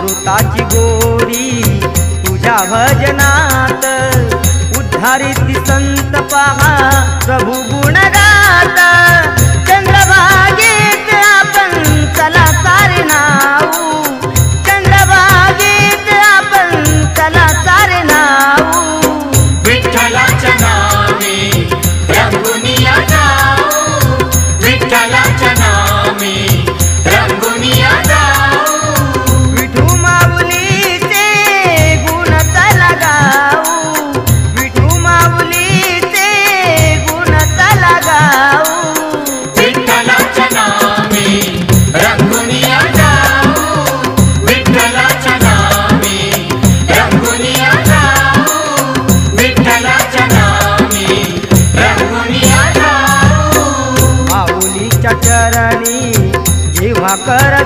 अमृताची गोडी तुझ्या भजनात उद्धारित संत पहा प्रभु गुण गात चंद्रभागेत आपण चला सारे नाऊ चंद्रभागेत आपण चला सारे नाऊ विठ्ठलाच्या नामे रंगुनिया जाऊ विठ्ठलाच्या नामे रंगुनिया जाऊ विठू माऊलीचे गुण चला गाऊ विठू माऊलीचे गुण चला गाऊ विठ्ठलाच्या नामे रंगुनिया जाऊ विठ्ठलाच्या नामे रंगुनिया जाऊ विठ्ठलाच्या नामे रंगुनिया जाऊ माऊलीच्या चरणी जेव्हा कर